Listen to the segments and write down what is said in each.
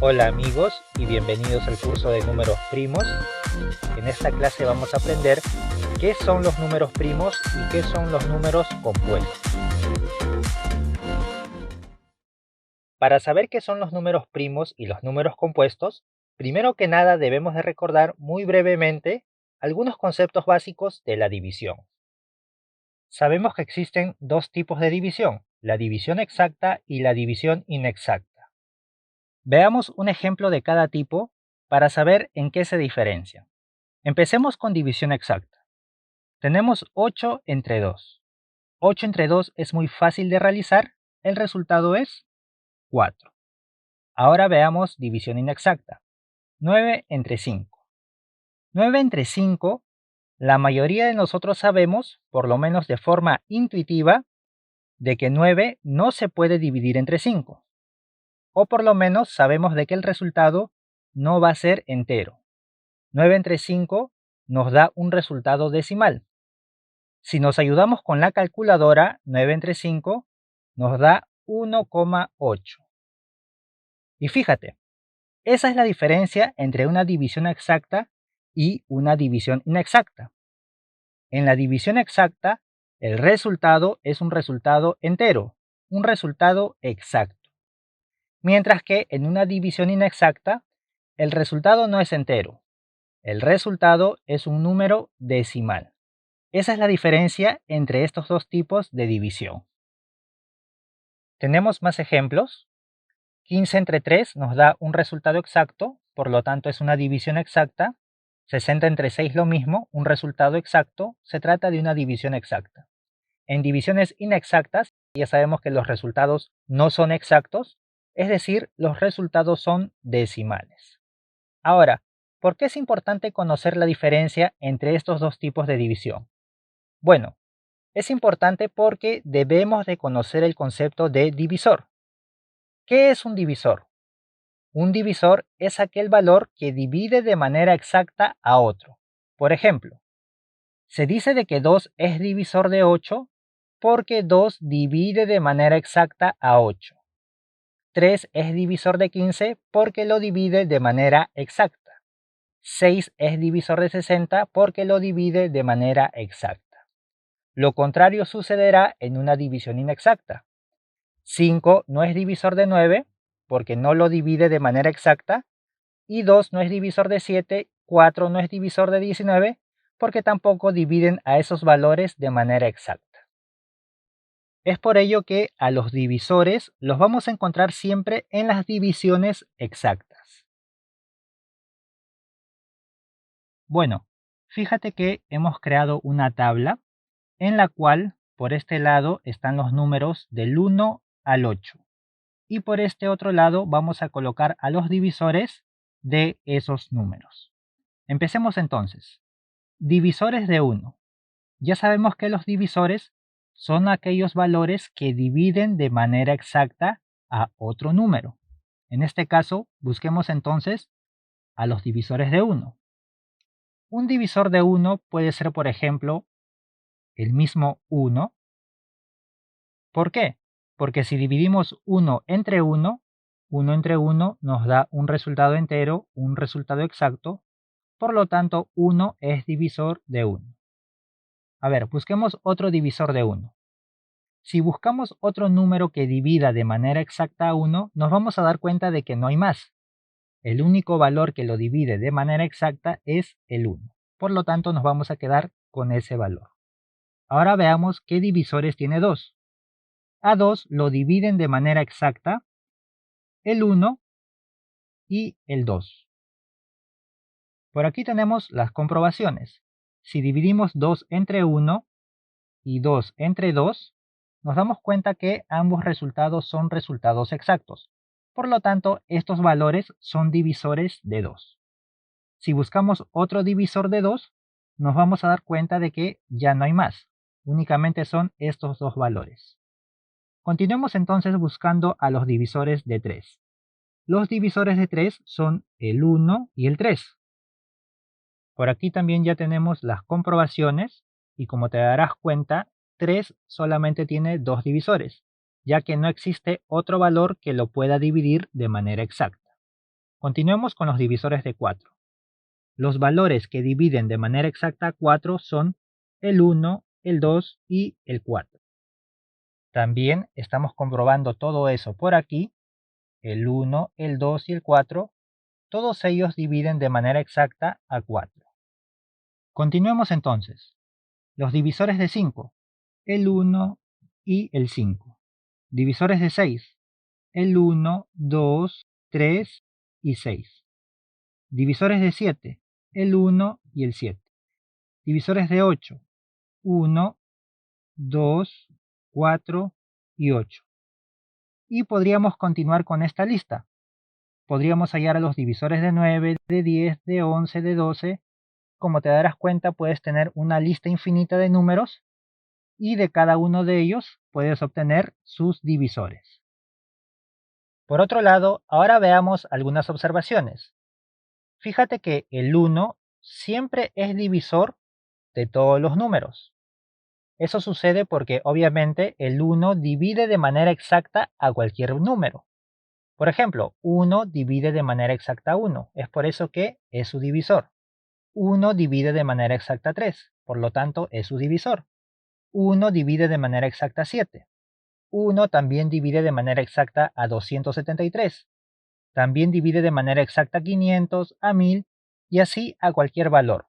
Hola amigos y bienvenidos al curso de números primos. En esta clase vamos a aprender qué son los números primos y qué son los números compuestos. Para saber qué son los números primos y los números compuestos, primero que nada debemos de recordar muy brevemente algunos conceptos básicos de la división. Sabemos que existen dos tipos de división, la división exacta y la división inexacta. Veamos un ejemplo de cada tipo para saber en qué se diferencian. Empecemos con división exacta. Tenemos 8 entre 2. 8 entre 2 es muy fácil de realizar, el resultado es 4. Ahora veamos división inexacta. 9 entre 5. 9 entre 5, la mayoría de nosotros sabemos, por lo menos de forma intuitiva, de que 9 no se puede dividir entre 5. O por lo menos sabemos de que el resultado no va a ser entero. 9 entre 5 nos da un resultado decimal. Si nos ayudamos con la calculadora, 9 entre 5 nos da 1,8. Y fíjate, esa es la diferencia entre una división exacta y una división inexacta. En la división exacta, el resultado es un resultado entero, un resultado exacto. Mientras que en una división inexacta, el resultado no es entero. El resultado es un número decimal. Esa es la diferencia entre estos dos tipos de división. ¿Tenemos más ejemplos? 15 entre 3 nos da un resultado exacto, por lo tanto es una división exacta. 60 entre 6 lo mismo, un resultado exacto, se trata de una división exacta. En divisiones inexactas, ya sabemos que los resultados no son exactos, es decir, los resultados son decimales. Ahora, ¿por qué es importante conocer la diferencia entre estos dos tipos de división? Bueno, es importante porque debemos de conocer el concepto de divisor. ¿Qué es un divisor? Un divisor es aquel valor que divide de manera exacta a otro. Por ejemplo, se dice de que 2 es divisor de 8 porque 2 divide de manera exacta a 8. 3 es divisor de 15 porque lo divide de manera exacta. 6 es divisor de 60 porque lo divide de manera exacta. Lo contrario sucederá en una división inexacta. 5 no es divisor de 9 porque no lo divide de manera exacta. Y 2 no es divisor de 7, 4 no es divisor de 19 porque tampoco dividen a esos valores de manera exacta. Es por ello que a los divisores los vamos a encontrar siempre en las divisiones exactas. Bueno, fíjate que hemos creado una tabla en la cual por este lado están los números del 1 al 8 y por este otro lado vamos a colocar a los divisores de esos números. Empecemos entonces. Divisores de 1. Ya sabemos que los divisores son aquellos valores que dividen de manera exacta a otro número. En este caso, busquemos entonces a los divisores de 1. Un divisor de 1 puede ser, por ejemplo, el mismo 1. ¿Por qué? Porque si dividimos 1 entre 1, 1 entre 1 nos da un resultado entero, un resultado exacto. Por lo tanto, 1 es divisor de 1. A ver, busquemos otro divisor de 1. Si buscamos otro número que divida de manera exacta a 1, nos vamos a dar cuenta de que no hay más. El único valor que lo divide de manera exacta es el 1. Por lo tanto, nos vamos a quedar con ese valor. Ahora veamos qué divisores tiene 2. A 2 lo dividen de manera exacta el 1 y el 2. Por aquí tenemos las comprobaciones. Si dividimos 2 entre 1 y 2 entre 2, nos damos cuenta que ambos resultados son resultados exactos. Por lo tanto, estos valores son divisores de 2. Si buscamos otro divisor de 2, nos vamos a dar cuenta de que ya no hay más. Únicamente son estos dos valores. Continuemos entonces buscando a los divisores de 3. Los divisores de 3 son el 1 y el 3. Por aquí también ya tenemos las comprobaciones y como te darás cuenta, 3 solamente tiene dos divisores, ya que no existe otro valor que lo pueda dividir de manera exacta. Continuemos con los divisores de 4. Los valores que dividen de manera exacta 4 son el 1, el 2 y el 4. También estamos comprobando todo eso por aquí. El 1, el 2 y el 4, todos ellos dividen de manera exacta a 4. Continuemos entonces. Los divisores de 5, el 1 y el 5. Divisores de 6, el 1, 2, 3 y 6. Divisores de 7, el 1 y el 7. Divisores de 8, 1, 2, 4 y 8. Y podríamos continuar con esta lista. Podríamos hallar a los divisores de 9, de 10, de 11, de 12. Como te darás cuenta, puedes tener una lista infinita de números y de cada uno de ellos puedes obtener sus divisores. Por otro lado, ahora veamos algunas observaciones. Fíjate que el 1 siempre es divisor de todos los números. Eso sucede porque obviamente el 1 divide de manera exacta a cualquier número. Por ejemplo, 1 divide de manera exacta a 1, es por eso que es su divisor. 1 divide de manera exacta a 3, por lo tanto es su divisor. 1 divide de manera exacta a 7. 1 también divide de manera exacta a 273. También divide de manera exacta a 500, a 1000 y así a cualquier valor.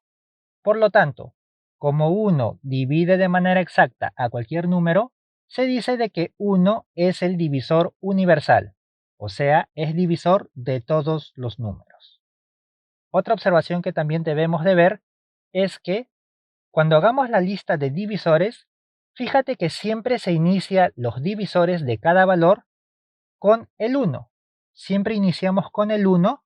Por lo tanto, como 1 divide de manera exacta a cualquier número, se dice de que 1 es el divisor universal, o sea, es divisor de todos los números. Otra observación que también debemos de ver es que cuando hagamos la lista de divisores, fíjate que siempre se inicia los divisores de cada valor con el 1. Siempre iniciamos con el 1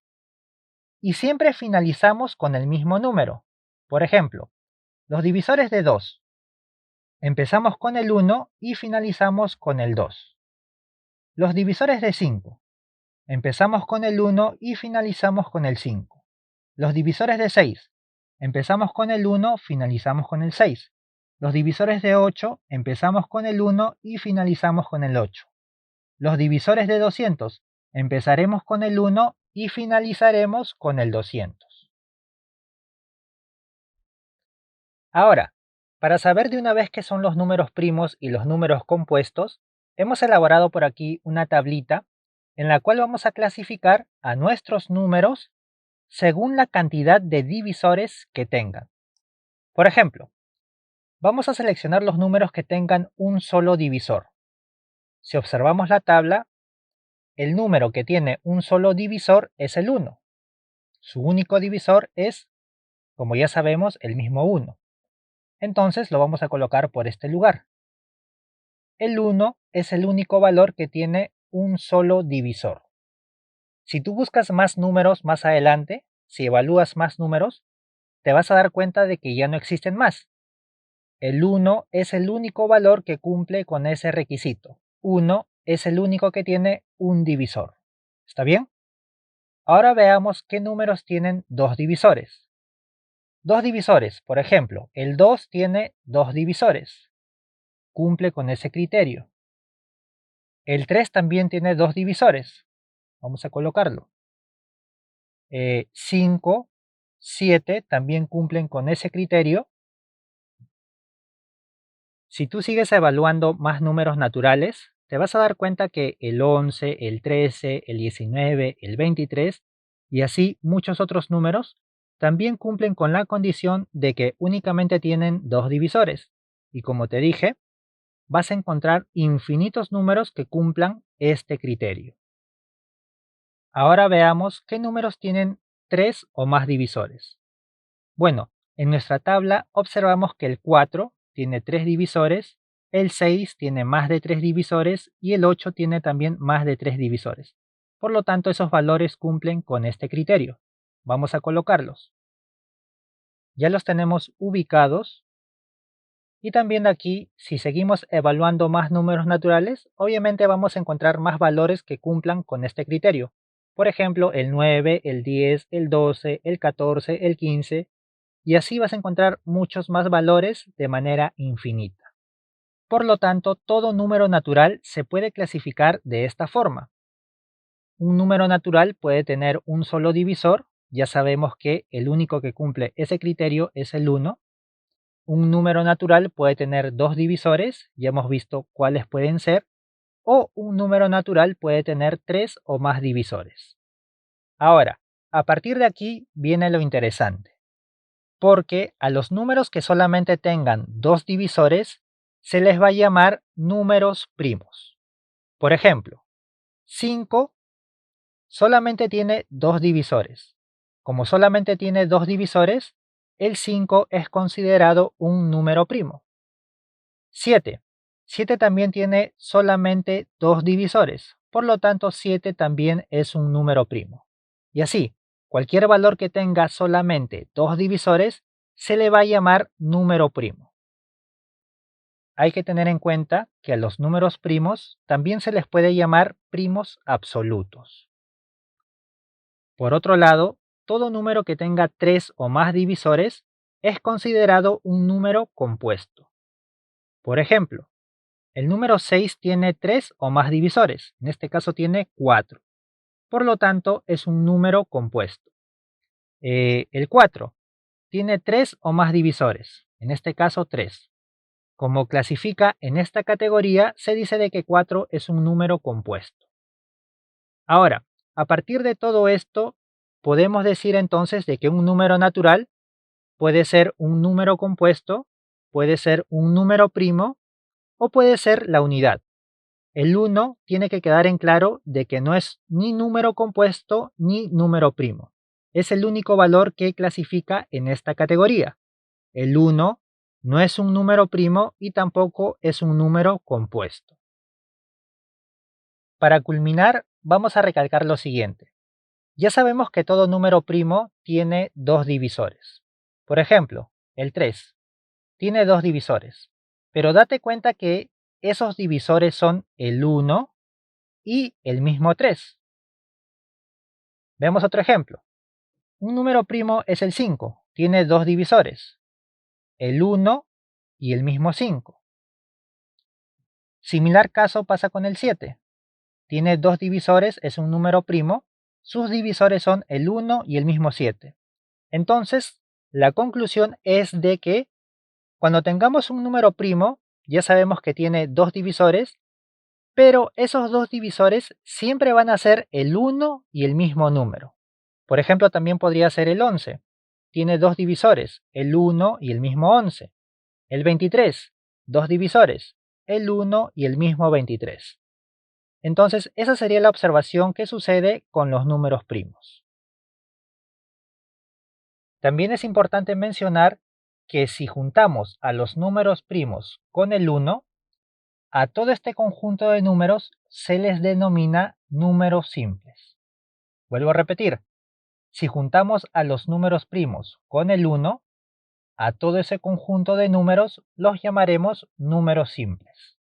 y siempre finalizamos con el mismo número. Por ejemplo, los divisores de 2. Empezamos con el 1 y finalizamos con el 2. Los divisores de 5. Empezamos con el 1 y finalizamos con el 5. Los divisores de 6. Empezamos con el 1, finalizamos con el 6. Los divisores de 8. Empezamos con el 1 y finalizamos con el 8. Los divisores de 200. Empezaremos con el 1 y finalizaremos con el 200. Ahora, para saber de una vez qué son los números primos y los números compuestos, hemos elaborado por aquí una tablita en la cual vamos a clasificar a nuestros números según la cantidad de divisores que tengan. Por ejemplo, vamos a seleccionar los números que tengan un solo divisor. Si observamos la tabla, el número que tiene un solo divisor es el 1. Su único divisor es, como ya sabemos, el mismo 1. Entonces lo vamos a colocar por este lugar. El 1 es el único valor que tiene un solo divisor. Si tú buscas más números más adelante, si evalúas más números, te vas a dar cuenta de que ya no existen más. El 1 es el único valor que cumple con ese requisito. 1 es el único que tiene un divisor. ¿Está bien? Ahora veamos qué números tienen dos divisores. Dos divisores, por ejemplo, el 2 tiene dos divisores. Cumple con ese criterio. El 3 también tiene dos divisores. Vamos a colocarlo. 5, 7 también cumplen con ese criterio. Si tú sigues evaluando más números naturales, te vas a dar cuenta que el 11, el 13, el 19, el 23 y así muchos otros números también cumplen con la condición de que únicamente tienen dos divisores. Y como te dije, vas a encontrar infinitos números que cumplan este criterio. Ahora veamos qué números tienen 3 o más divisores. Bueno, en nuestra tabla observamos que el 4 tiene 3 divisores, el 6 tiene más de 3 divisores y el 8 tiene también más de 3 divisores. Por lo tanto, esos valores cumplen con este criterio. Vamos a colocarlos. Ya los tenemos ubicados. Y también aquí, si seguimos evaluando más números naturales, obviamente vamos a encontrar más valores que cumplan con este criterio. Por ejemplo, el 9, el 10, el 12, el 14, el 15, y así vas a encontrar muchos más valores de manera infinita. Por lo tanto, todo número natural se puede clasificar de esta forma. un número natural puede tener un solo divisor. Ya sabemos que el único que cumple ese criterio es el 1. Un número natural puede tener dos divisores, ya hemos visto cuáles pueden ser, o un número natural puede tener 3 o más divisores. Ahora, a partir de aquí viene lo interesante, porque a los números que solamente tengan dos divisores se les va a llamar números primos. Por ejemplo, 5 solamente tiene dos divisores. Como solamente tiene dos divisores, el 5 es considerado un número primo. 7. 7 también tiene solamente dos divisores, por lo tanto 7 también es un número primo. Y así, cualquier valor que tenga solamente dos divisores se le va a llamar número primo. Hay que tener en cuenta que a los números primos también se les puede llamar primos absolutos. Por otro lado, todo número que tenga 3 o más divisores es considerado un número compuesto. Por ejemplo, el número 6 tiene 3 o más divisores, en este caso tiene 4. Por lo tanto, es un número compuesto. El 4 tiene 3 o más divisores, en este caso 3. Como clasifica en esta categoría, se dice de que 4 es un número compuesto. Ahora, a partir de todo esto, podemos decir entonces de que un número natural puede ser un número compuesto, puede ser un número primo o puede ser la unidad. El 1 tiene que quedar en claro de que no es ni número compuesto ni número primo. Es el único valor que clasifica en esta categoría. El 1 no es un número primo y tampoco es un número compuesto. Para culminar, vamos a recalcar lo siguiente. Ya sabemos que todo número primo tiene dos divisores. Por ejemplo, el 3 tiene dos divisores, pero date cuenta que esos divisores son el 1 y el mismo 3. Veamos otro ejemplo. Un número primo es el 5, tiene dos divisores, el 1 y el mismo 5. Similar caso pasa con el 7. Tiene dos divisores, es un número primo, sus divisores son el 1 y el mismo 7. Entonces, la conclusión es de que cuando tengamos un número primo, ya sabemos que tiene dos divisores, pero esos dos divisores siempre van a ser el 1 y el mismo número. Por ejemplo, también podría ser el 11. Tiene dos divisores, el 1 y el mismo 11. El 23, dos divisores, el 1 y el mismo 23. Entonces, esa sería la observación que sucede con los números primos. También es importante mencionar que si juntamos a los números primos con el 1, a todo este conjunto de números se les denomina números simples. Vuelvo a repetir, si juntamos a los números primos con el 1, a todo ese conjunto de números los llamaremos números simples.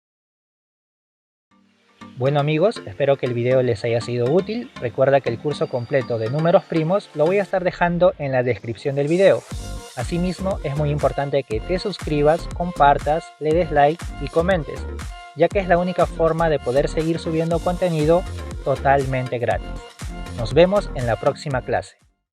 Bueno amigos, espero que el video les haya sido útil. Recuerda que el curso completo de números primos lo voy a estar dejando en la descripción del video. Asimismo, es muy importante que te suscribas, compartas, le des like y comentes, ya que es la única forma de poder seguir subiendo contenido totalmente gratis. Nos vemos en la próxima clase.